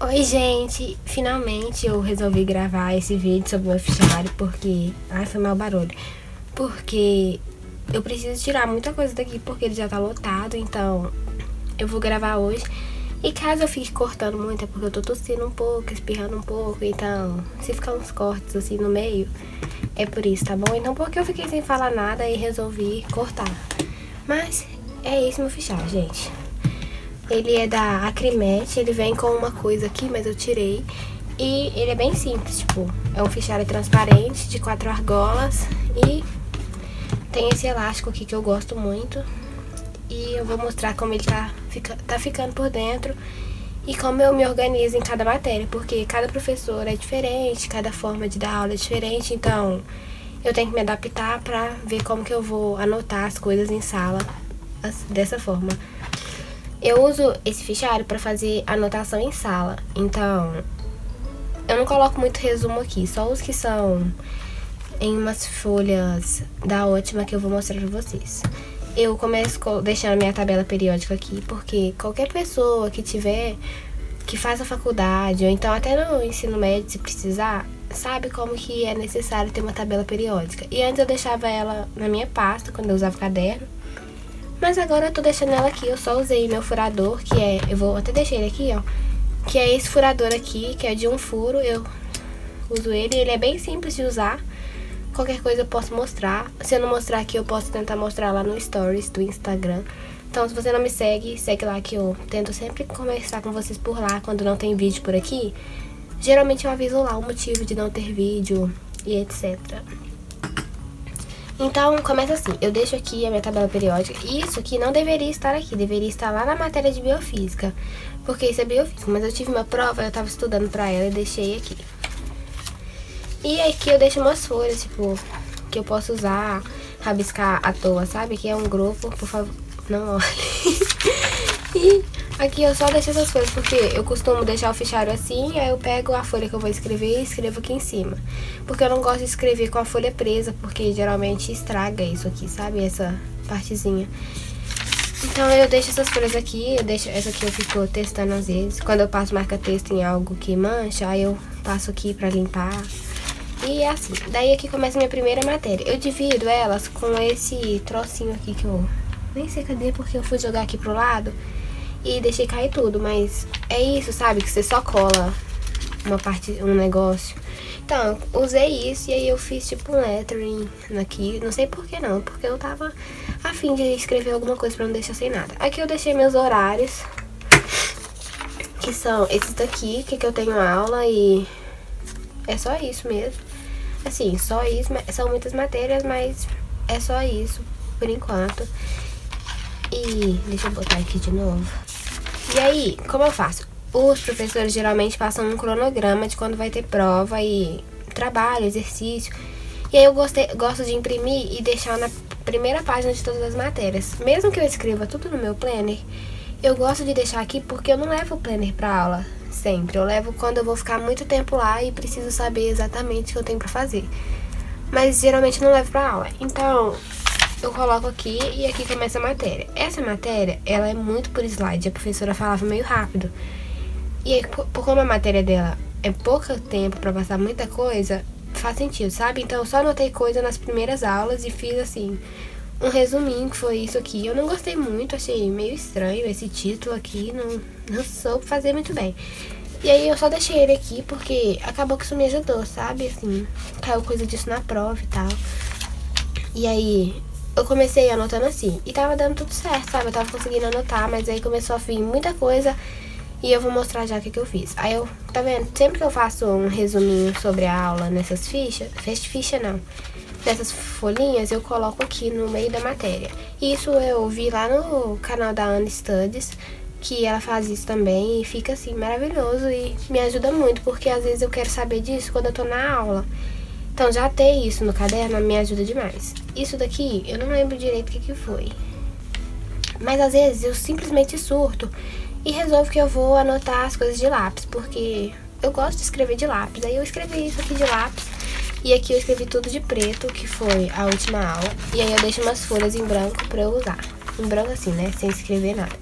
Oi, gente! Finalmente eu resolvi gravar esse vídeo sobre o meu fichário porque... Ai, foi mau barulho. Porque eu preciso tirar muita coisa daqui porque ele já tá lotado, então eu vou gravar hoje. E caso eu fique cortando muito é porque eu tô tossindo um pouco, espirrando um pouco, então se ficar uns cortes assim no meio, é por isso, tá bom? Então porque eu fiquei sem falar nada e resolvi cortar. Mas é esse meu fichário, gente. Ele é da Acrimete, ele vem com uma coisa aqui, mas eu tirei. E ele é bem simples, tipo, é um fichário transparente de 4 argolas e tem esse elástico aqui que eu gosto muito. E eu vou mostrar como ele tá ficando por dentro e como eu me organizo em cada matéria, porque cada professor é diferente, cada forma de dar aula é diferente, então eu tenho que me adaptar pra ver como que eu vou anotar as coisas em sala dessa forma. Eu uso esse fichário pra fazer anotação em sala, então eu não coloco muito resumo aqui, só os que são em umas folhas da Ótima que eu vou mostrar pra vocês. Eu começo deixando minha tabela periódica aqui, porque qualquer pessoa que faça faculdade, ou então até no ensino médio, se precisar, sabe como que é necessário ter uma tabela periódica. E antes eu deixava ela na minha pasta, quando eu usava caderno. Mas agora eu tô deixando ela aqui, eu só usei meu furador, que é... Eu vou até deixar ele aqui, ó. Que é esse furador aqui, que é de um furo, eu uso ele é bem simples de usar. Qualquer coisa eu posso mostrar. Se eu não mostrar aqui, eu posso tentar mostrar lá no Stories do Instagram. Então, se você não me segue, segue lá que eu tento sempre conversar com vocês por lá quando não tem vídeo por aqui. Geralmente eu aviso lá o motivo de não ter vídeo e etc. Então, começa assim. Eu deixo aqui a minha tabela periódica. E isso aqui não deveria estar aqui. Deveria estar lá na matéria de biofísica. Porque isso é biofísica. Mas eu tive uma prova, eu tava estudando pra ela e deixei aqui. E aqui eu deixo umas folhas, tipo, que eu posso usar, rabiscar à toa, sabe? Que é um grupo, por favor, não olhe. E aqui eu só deixo essas folhas, porque eu costumo deixar o fichário assim, aí eu pego a folha que eu vou escrever e escrevo aqui em cima. Porque eu não gosto de escrever com a folha presa, porque geralmente estraga isso aqui, sabe? Essa partezinha. Então eu deixo essas folhas aqui, essa aqui eu fico testando às vezes. Quando eu passo marca-texto em algo que mancha, aí eu passo aqui pra limpar. E é assim, daí aqui começa a minha primeira matéria. Eu divido elas com esse trocinho aqui que eu nem sei cadê, porque eu fui jogar aqui pro lado e deixei cair tudo, mas é isso, sabe? Que você só cola uma parte, um negócio. Então, eu usei isso e aí eu fiz tipo um lettering aqui, não sei por que não, porque eu tava a fim de escrever alguma coisa pra não deixar sem nada. Aqui eu deixei meus horários, que são esses daqui, que eu tenho aula e é só isso mesmo. Assim, só isso, são muitas matérias, mas é só isso, por enquanto. E deixa eu botar aqui de novo. E aí, como eu faço? Os professores geralmente passam um cronograma de quando vai ter prova e trabalho, exercício. E aí eu gosto de imprimir e deixar na primeira página de todas as matérias. Mesmo que eu escreva tudo no meu planner, eu gosto de deixar aqui porque eu não levo o planner pra aula sempre. Eu levo quando eu vou ficar muito tempo lá e preciso saber exatamente o que eu tenho pra fazer. Mas geralmente não levo pra aula. Então, eu coloco aqui e aqui começa a matéria. Essa matéria, ela é muito por slide. A professora falava meio rápido. E aí, por como a matéria dela é pouco tempo pra passar muita coisa, faz sentido, sabe? Então, eu só anotei coisa nas primeiras aulas e fiz, assim, um resuminho, que foi isso aqui. Eu não gostei muito, achei meio estranho esse título aqui, não soube fazer muito bem. E aí eu só deixei ele aqui porque acabou que isso me ajudou, sabe? Assim, caiu coisa disso na prova e tal. E aí eu comecei anotando assim, e tava dando tudo certo, sabe? Eu tava conseguindo anotar, mas aí começou a vir muita coisa e eu vou mostrar já o que eu fiz. Aí eu, tá vendo? Sempre que eu faço um resuminho sobre a aula nessas fichas, ficha não, nessas folhinhas, eu coloco aqui no meio da matéria. Isso eu vi lá no canal da Ana Studies, que ela faz isso também e fica assim maravilhoso e me ajuda muito, porque às vezes eu quero saber disso quando eu tô na aula. Então já ter isso no caderno me ajuda demais. Isso daqui, eu não lembro direito o que foi. Mas às vezes eu simplesmente surto e resolvo que eu vou anotar as coisas de lápis, porque eu gosto de escrever de lápis. Aí eu escrevi isso aqui de lápis e aqui eu escrevi tudo de preto, que foi a última aula. E aí eu deixo umas folhas em branco pra eu usar. Em branco assim, né? Sem escrever nada.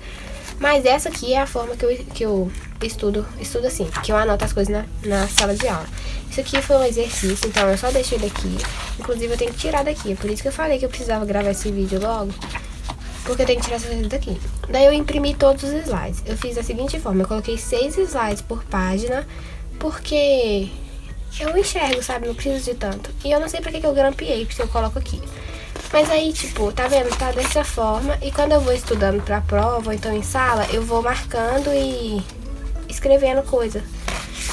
Mas essa aqui é a forma que eu estudo assim, que eu anoto as coisas na sala de aula. Isso aqui foi um exercício, então eu só deixo ele aqui. Inclusive eu tenho que tirar daqui, por isso que eu falei que eu precisava gravar esse vídeo logo. Porque eu tenho que tirar essas coisas daqui. Daí eu imprimi todos os slides. Eu fiz da seguinte forma, eu coloquei 6 slides por página, porque eu enxergo, sabe? Não preciso de tanto. E eu não sei pra que eu grampeei, porque eu coloco aqui. Mas aí, tipo, tá vendo? Tá dessa forma. E quando eu vou estudando pra prova, ou então em sala, eu vou marcando e escrevendo coisa.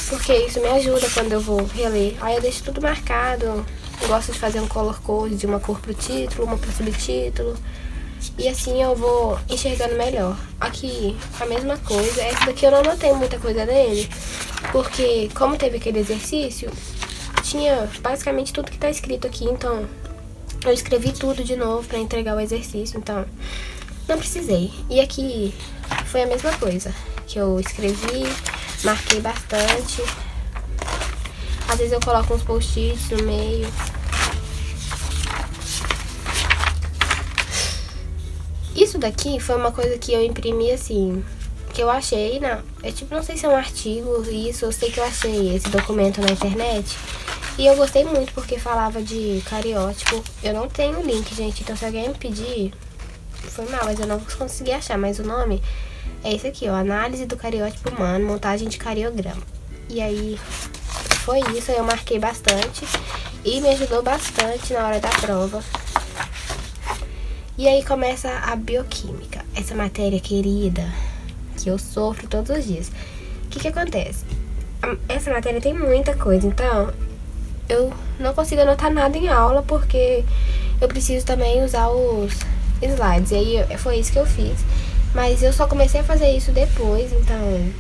Porque isso me ajuda quando eu vou reler. Aí eu deixo tudo marcado. Eu gosto de fazer um color code, de uma cor pro título, uma pro subtítulo. E assim eu vou enxergando melhor. Aqui, a mesma coisa. Essa daqui eu não anotei muita coisa dele. Porque, como teve aquele exercício, tinha basicamente tudo que tá escrito aqui. Então, eu escrevi tudo de novo pra entregar o exercício. Então, não precisei. E aqui foi a mesma coisa. Que eu escrevi, marquei bastante. Às vezes eu coloco uns post-its no meio. Isso daqui foi uma coisa que eu imprimi assim, que eu achei, não, não sei se é um artigo, isso, eu sei que eu achei esse documento na internet. E eu gostei muito porque falava de cariótipo. Eu não tenho o link, gente, então se alguém me pedir, foi mal, mas eu não consegui achar. Mas o nome é esse aqui, ó, Análise do Cariótipo Humano, Montagem de Cariograma. E aí, foi isso, eu marquei bastante e me ajudou bastante na hora da prova. E aí começa a bioquímica, essa matéria querida que eu sofro todos os dias. O que acontece? Essa matéria tem muita coisa, então eu não consigo anotar nada em aula porque eu preciso também usar os slides. E aí foi isso que eu fiz, mas eu só comecei a fazer isso depois, então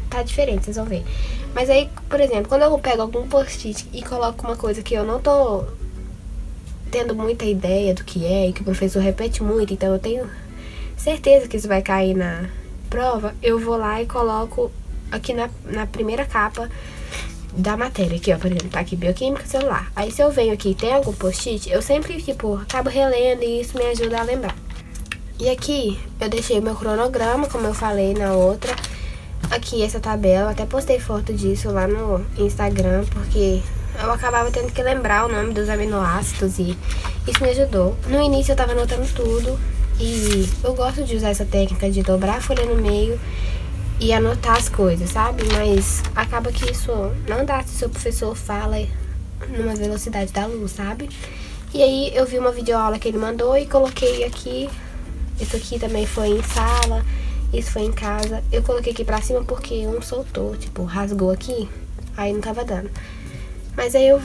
tá diferente, vocês vão ver. Mas aí, por exemplo, quando eu pego algum post-it e coloco uma coisa que eu não tô tendo muita ideia do que é e que o professor repete muito, então eu tenho certeza que isso vai cair na prova, eu vou lá e coloco aqui na primeira capa da matéria, aqui ó, por exemplo, tá aqui bioquímica celular. Aí se eu venho aqui e tem algum post-it, eu sempre, tipo, acabo relendo e isso me ajuda a lembrar. E aqui eu deixei meu cronograma, como eu falei na outra. Aqui essa tabela, até postei foto disso lá no Instagram, porque eu acabava tendo que lembrar o nome dos aminoácidos e isso me ajudou. No início eu tava anotando tudo e eu gosto de usar essa técnica de dobrar a folha no meio e anotar as coisas, sabe? Mas acaba que isso não dá se o seu professor fala numa velocidade da luz, sabe? E aí eu vi uma videoaula que ele mandou e coloquei aqui. Isso aqui também foi em sala, isso foi em casa. Eu coloquei aqui pra cima porque um soltou, tipo, rasgou aqui, aí não tava dando. Mas aí eu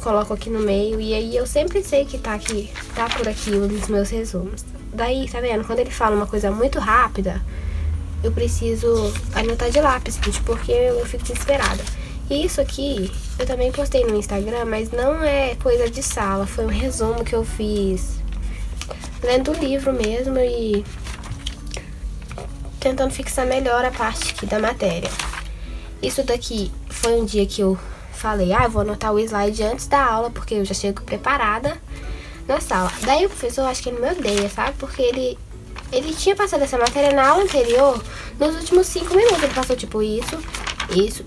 coloco aqui no meio e aí eu sempre sei que tá aqui, tá por aqui os meus resumos. Daí, tá vendo? Quando ele fala uma coisa muito rápida, eu preciso anotar de lápis, gente, porque eu fico desesperada. E isso aqui, eu também postei no Instagram, mas não é coisa de sala, foi um resumo que eu fiz lendo o livro mesmo e tentando fixar melhor a parte aqui da matéria. Isso daqui foi um dia que eu falei, eu vou anotar o slide antes da aula, porque eu já chego preparada na sala. Daí o professor, acho que ele me odeia, sabe? Porque ele tinha passado essa matéria na aula anterior, nos últimos 5 minutos. Ele passou, tipo, isso e isso.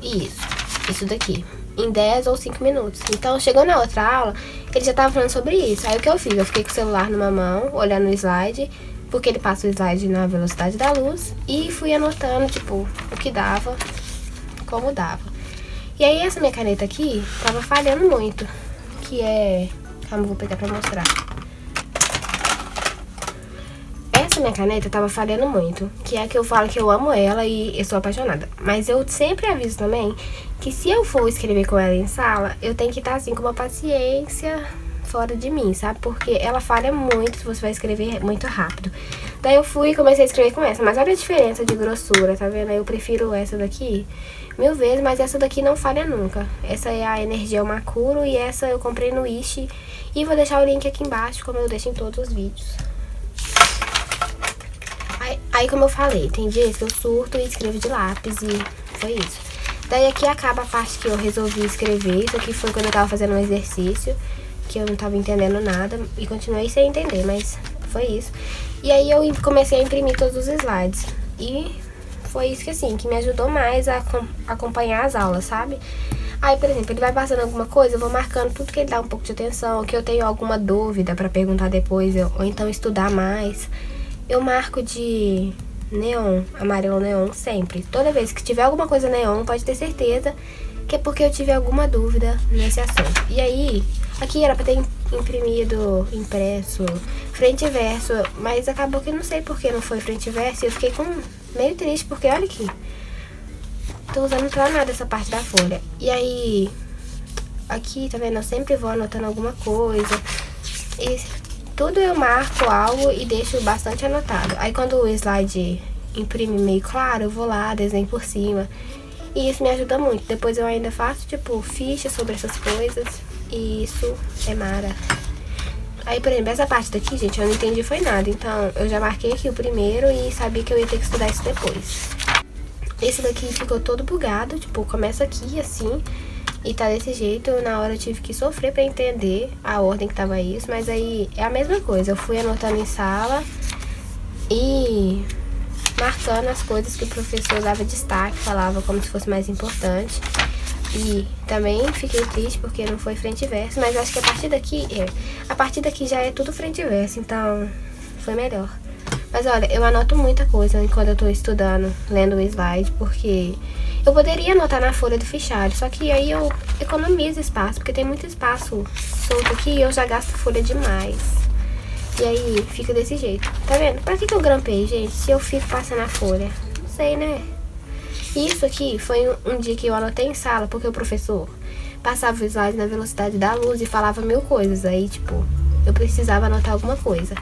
Isso daqui, em 10 ou 5 minutos. Então, chegou na outra aula, ele já tava falando sobre isso. Aí o que eu fiz? Eu fiquei com o celular numa mão, olhando o slide, porque ele passa o slide na velocidade da luz, e fui anotando, tipo, o que dava, como dava. E aí essa minha caneta aqui tava falhando muito, que é... Calma, vou pegar pra mostrar. Essa minha caneta tava falhando muito, que é a que eu falo que eu amo ela e eu sou apaixonada. Mas eu sempre aviso também que se eu for escrever com ela em sala, eu tenho que estar assim com uma paciência fora de mim, sabe? Porque ela falha muito se você vai escrever muito rápido. Daí eu fui e comecei a escrever com essa, mas olha a diferença de grossura, tá vendo? Eu prefiro essa daqui 1000 vezes, mas essa daqui não falha nunca. Essa é a Energia Macuro e essa eu comprei no Wish. E vou deixar o link aqui embaixo, como eu deixo em todos os vídeos. Aí como eu falei, tem dias que eu surto e escrevo de lápis e foi isso. Daí aqui acaba a parte que eu resolvi escrever. Isso aqui foi quando eu tava fazendo um exercício, que eu não tava entendendo nada e continuei sem entender, mas foi isso. E aí eu comecei a imprimir todos os slides. E foi isso que, assim, que me ajudou mais a acompanhar as aulas, sabe? Aí, por exemplo, ele vai passando alguma coisa, eu vou marcando tudo que ele dá um pouco de atenção, que eu tenho alguma dúvida pra perguntar depois, ou então estudar mais. Eu marco de neon, amarelo neon, sempre. Toda vez que tiver alguma coisa neon, pode ter certeza que é porque eu tive alguma dúvida nesse assunto. E aí, aqui era pra ter imprimido, impresso, frente e verso, mas acabou que não sei porque não foi frente e verso, e eu fiquei meio triste, porque olha aqui, tô usando pra nada essa parte da folha. E aí, aqui, tá vendo, eu sempre vou anotando alguma coisa, e tudo eu marco algo e deixo bastante anotado. Aí quando o slide imprime meio claro, eu vou lá, desenho por cima. E isso me ajuda muito. Depois eu ainda faço, tipo, ficha sobre essas coisas. E isso é mara. Aí, por exemplo, essa parte daqui, gente, eu não entendi foi nada. Então, eu já marquei aqui o primeiro e sabia que eu ia ter que estudar isso depois. Esse daqui ficou todo bugado. Tipo, começa aqui, assim, e tá desse jeito. Na hora eu tive que sofrer pra entender a ordem que tava isso. Mas aí, é a mesma coisa. Eu fui anotando em sala e marcando as coisas que o professor dava destaque, falava como se fosse mais importante. E também fiquei triste porque não foi frente e verso, mas acho que a partir daqui já é tudo frente e verso, então foi melhor. Mas olha, eu anoto muita coisa enquanto eu tô estudando, lendo o slide, porque eu poderia anotar na folha do fichário, só que aí eu economizo espaço, porque tem muito espaço solto aqui e eu já gasto folha demais. E aí fica desse jeito. Tá vendo? Pra que eu grampei, gente? Se eu fico passando a folha. Não sei, né? Isso aqui foi um dia que eu anotei em sala, porque o professor passava o slide na velocidade da luz e falava 1000 coisas. Aí, tipo, eu precisava anotar alguma coisa.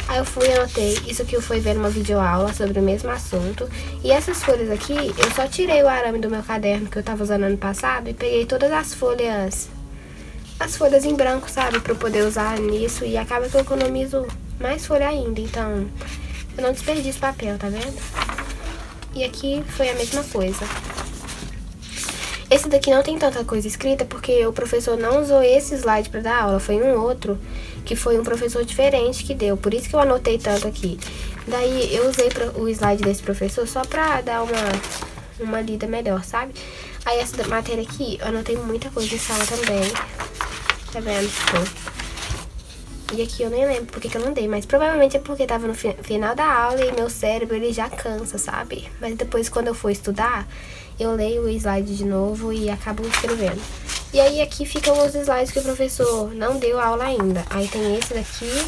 Aí eu fui e anotei. Isso aqui eu fui vendo uma videoaula sobre o mesmo assunto. E essas folhas aqui, eu só tirei o arame do meu caderno que eu tava usando ano passado e peguei todas as folhas em branco, sabe? Pra eu poder usar nisso. E acaba que eu economizo mais folha ainda. Então, eu não desperdiço papel, tá vendo? E aqui foi a mesma coisa. Esse daqui não tem tanta coisa escrita porque o professor não usou esse slide pra dar aula. Foi um outro, que foi um professor diferente que deu. Por isso que eu anotei tanto aqui. Daí, eu usei o slide desse professor só pra dar uma lida melhor, sabe? Aí, essa matéria aqui, eu anotei muita coisa em sala também. Tá vendo? E aqui eu nem lembro porque que eu não dei, mas provavelmente é porque tava no final da aula e meu cérebro, ele já cansa, sabe? Mas depois, quando eu for estudar, eu leio o slide de novo e acabo escrevendo. E aí aqui ficam os slides que o professor não deu aula ainda. Aí tem esse daqui,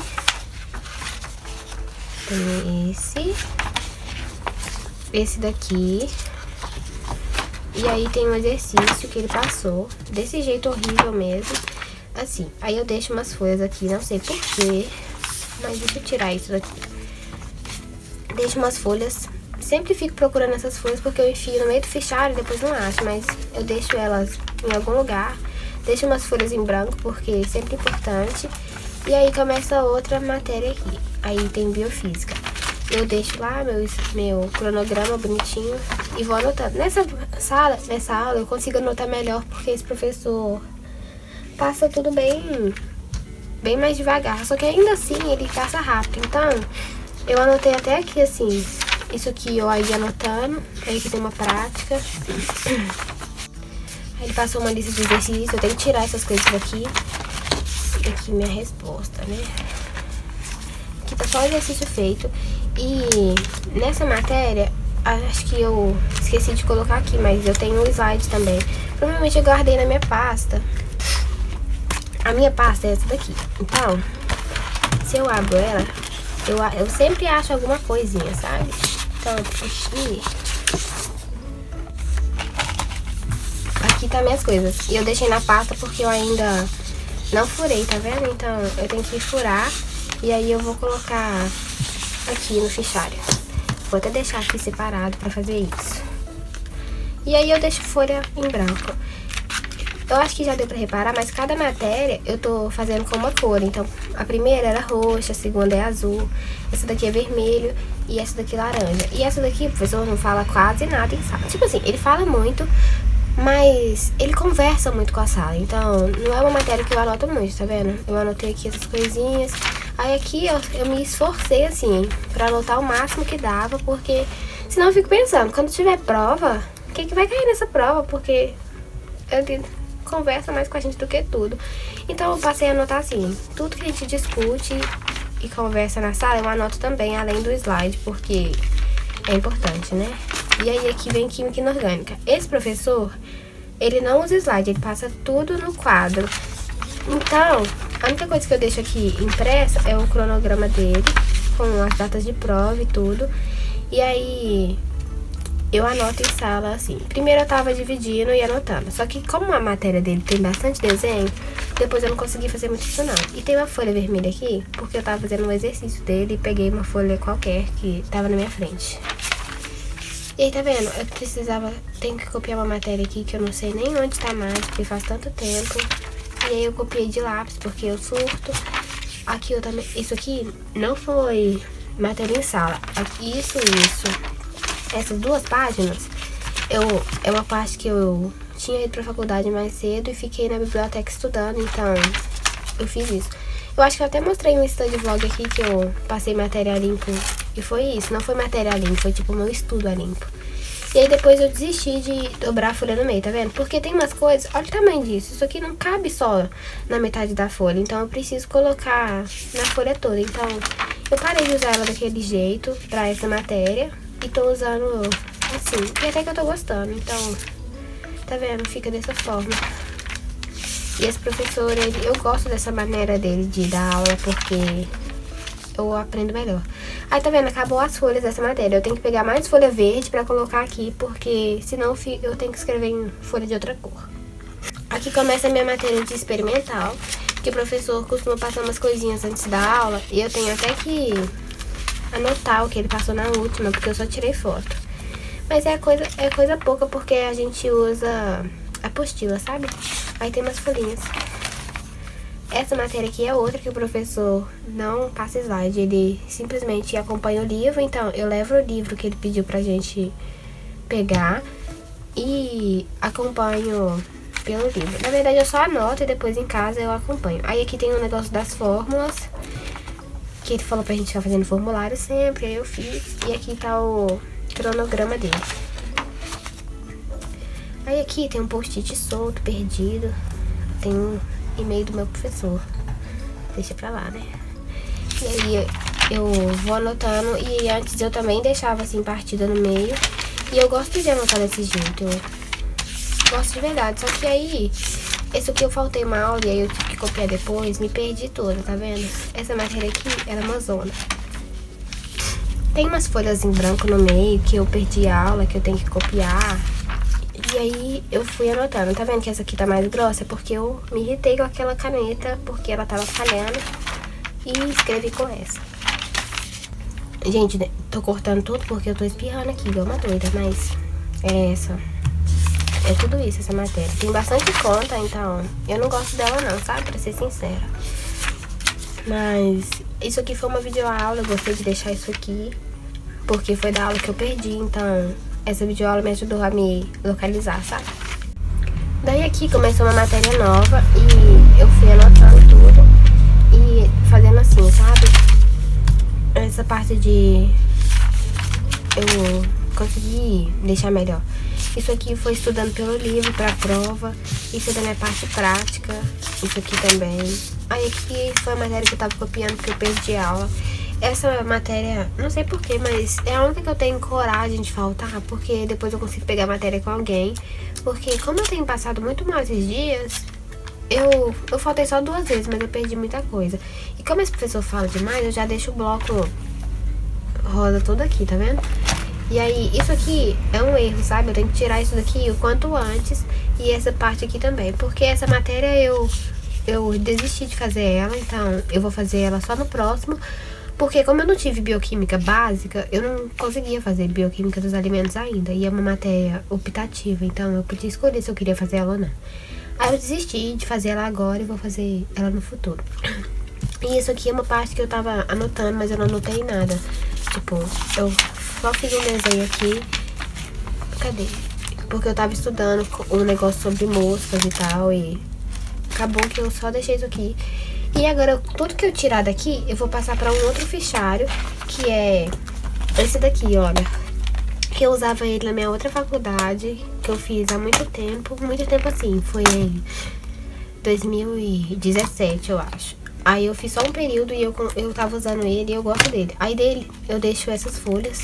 tem esse daqui, e aí tem um exercício que ele passou, desse jeito horrível mesmo. Assim, aí eu deixo umas folhas aqui, não sei porquê, mas deixa eu tirar isso daqui. Deixo umas folhas, sempre fico procurando essas folhas porque eu enfio no meio do fichário e depois não acho, mas eu deixo elas em algum lugar. Deixo umas folhas em branco porque é sempre importante. E aí começa outra matéria aqui, aí tem biofísica. Eu deixo lá meu cronograma bonitinho e vou anotando. Nessa aula eu consigo anotar melhor porque esse professor passa tudo bem mais devagar, só que ainda assim ele passa rápido. Então, eu anotei até aqui, assim, isso aqui eu aí anotando, aí aqui tem uma prática. Aí ele passou uma lista de exercícios, eu tenho que tirar essas coisas daqui. Aqui minha resposta, né? Aqui tá só o exercício feito. E nessa matéria, acho que eu esqueci de colocar aqui, mas eu tenho um slide também. Provavelmente eu guardei na minha pasta. A minha pasta é essa daqui. Então, se eu abro ela, eu sempre acho alguma coisinha, sabe? Então, aqui tá minhas coisas. E eu deixei na pasta porque eu ainda não furei, tá vendo? Então, eu tenho que furar. E aí eu vou colocar aqui no fichário. Vou até deixar aqui separado pra fazer isso. E aí eu deixo folha em branco. Eu acho que já deu pra reparar, mas cada matéria eu tô fazendo com uma cor. Então, a primeira era roxa, a segunda é azul, essa daqui é vermelho e essa daqui laranja. E essa daqui o professor não fala quase nada em sala. Tipo assim, ele fala muito, mas ele conversa muito com a sala. Então, não é uma matéria que eu anoto muito, tá vendo? Eu anotei aqui essas coisinhas. Aí aqui eu me esforcei, assim, pra anotar o máximo que dava, porque senão eu fico pensando, quando tiver prova, o que vai cair nessa prova? Porque ele conversa mais com a gente do que tudo. Então eu passei a anotar assim, tudo que a gente discute e conversa na sala, eu anoto também, além do slide, porque é importante, né? E aí aqui vem Química Inorgânica. Esse professor, ele não usa slide, ele passa tudo no quadro. Então, a única coisa que eu deixo aqui impressa é o cronograma dele, com as datas de prova e tudo. E aí, eu anoto em sala assim. Primeiro eu tava dividindo e anotando. Só que como a matéria dele tem bastante desenho, depois eu não consegui fazer muito isso não. E tem uma folha vermelha aqui, porque eu tava fazendo um exercício dele e peguei uma folha qualquer que tava na minha frente. E aí, tá vendo? Tenho que copiar uma matéria aqui que eu não sei nem onde tá mais, porque faz tanto tempo. E aí eu copiei de lápis, porque eu surto. Aqui eu também... Isso aqui não foi matéria em sala. Isso. Essas 2 páginas, é uma parte que eu tinha ido pra faculdade mais cedo e fiquei na biblioteca estudando, então eu fiz isso. Eu acho que eu até mostrei um study vlog aqui que eu passei matéria a limpo. E foi isso, não foi matéria a limpo, foi tipo meu estudo a limpo. E aí depois eu desisti de dobrar a folha no meio, tá vendo? Porque tem umas coisas, olha o tamanho disso, isso aqui não cabe só na metade da folha, então eu preciso colocar na folha toda. Então eu parei de usar ela daquele jeito pra essa matéria e tô usando assim, e até que eu tô gostando, então, tá vendo? Fica dessa forma. E esse professor, eu gosto dessa maneira dele de dar aula porque eu aprendo melhor. Aí, tá vendo? Acabou as folhas dessa matéria. Eu tenho que pegar mais folha verde pra colocar aqui, porque senão eu tenho que escrever em folha de outra cor. Aqui começa a minha matéria de experimental, que o professor costuma passar umas coisinhas antes da aula, e eu tenho até que anotar o que ele passou na última, porque eu só tirei foto. Mas é coisa pouca, porque a gente usa apostila, sabe? Aí tem umas folhinhas. Essa matéria aqui é outra que o professor não passa slide, ele simplesmente acompanha o livro. Então eu levo o livro que ele pediu pra gente pegar e acompanho pelo livro. Na verdade eu só anoto e depois em casa eu acompanho. Aí aqui tem um negócio das fórmulas, que ele falou pra gente ficar fazendo formulário sempre, aí eu fiz. E aqui tá o cronograma dele. Aí aqui tem um post-it solto, perdido. Tem um e-mail do meu professor. Deixa pra lá, né? E aí eu vou anotando. E antes eu também deixava assim partida no meio. E eu gosto de anotar desse jeito. Eu gosto de verdade. Só que aí, esse aqui eu faltei uma aula e aí eu tive que copiar depois. Me perdi toda, tá vendo? Essa matéria aqui era uma zona. Tem umas folhas em branco no meio que eu perdi a aula, que eu tenho que copiar. E aí eu fui anotando. Tá vendo que essa aqui tá mais grossa? Porque eu me irritei com aquela caneta, porque ela tava falhando. E escrevi com essa. Gente, tô cortando tudo porque eu tô espirrando aqui, igual uma doida. Mas é essa. É tudo isso, essa matéria. Tem bastante conta, então eu não gosto dela não, sabe? Pra ser sincera. Mas isso aqui foi uma videoaula. Eu gostei de deixar isso aqui, porque foi da aula que eu perdi, então essa videoaula me ajudou a me localizar, sabe? Daí aqui começou uma matéria nova e eu fui anotando tudo e fazendo assim, sabe? Essa parte de... eu consegui deixar melhor. Isso aqui foi estudando pelo livro pra prova. Isso é da minha parte prática. Isso aqui também. Aí aqui foi a matéria que eu tava copiando porque eu perdi a aula. Essa matéria, não sei porquê, mas é a única que eu tenho coragem de faltar, porque depois eu consigo pegar a matéria com alguém. Porque como eu tenho passado muito mal esses dias, eu faltei só 2 vezes, mas eu perdi muita coisa. E como esse professor fala demais, eu já deixo o bloco rosa todo aqui, tá vendo? E aí, isso aqui é um erro, sabe? Eu tenho que tirar isso daqui o quanto antes. E essa parte aqui também, porque essa matéria eu desisti de fazer ela, então eu vou fazer ela só no próximo. Porque como eu não tive bioquímica básica, eu não conseguia fazer bioquímica dos alimentos ainda. E é uma matéria optativa, então eu podia escolher se eu queria fazer ela ou não. Aí eu desisti de fazer ela agora e vou fazer ela no futuro. E isso aqui é uma parte que eu tava anotando, mas eu não anotei nada. Tipo, eu só fiz um desenho aqui. Cadê? Porque eu tava estudando um negócio sobre moscas e tal, e acabou que eu só deixei isso aqui. E agora, tudo que eu tirar daqui, eu vou passar pra um outro fichário, que é esse daqui, olha. Que eu usava ele na minha outra faculdade, que eu fiz há muito tempo assim, foi em 2017, eu acho. Aí eu fiz só um período e eu tava usando ele e eu gosto dele. Aí dele eu deixo essas folhas,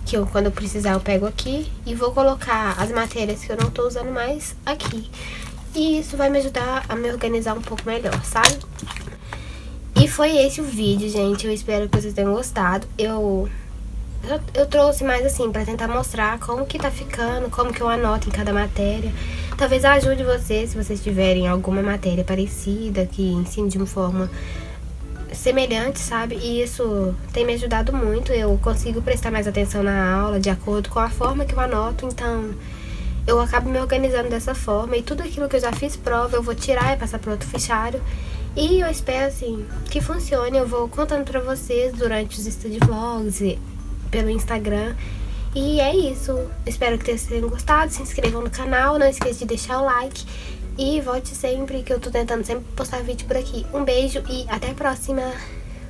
que quando eu precisar eu pego aqui e vou colocar as matérias que eu não tô usando mais aqui. E isso vai me ajudar a me organizar um pouco melhor, sabe? E foi esse o vídeo, gente. Eu espero que vocês tenham gostado. Eu trouxe mais assim pra tentar mostrar como que tá ficando, como que eu anoto em cada matéria. Talvez ajude vocês, se vocês tiverem alguma matéria parecida, que ensine de uma forma semelhante, sabe? E isso tem me ajudado muito. Eu consigo prestar mais atenção na aula de acordo com a forma que eu anoto. Então eu acabo me organizando dessa forma. E tudo aquilo que eu já fiz prova eu vou tirar e passar para outro fichário. E eu espero assim que funcione. Eu vou contando pra vocês durante os study vlogs e pelo Instagram. E é isso. Espero que vocês tenham gostado. Se inscrevam no canal. Não esqueça de deixar o like. E volte sempre, que eu tô tentando sempre postar vídeo por aqui. Um beijo e até a próxima.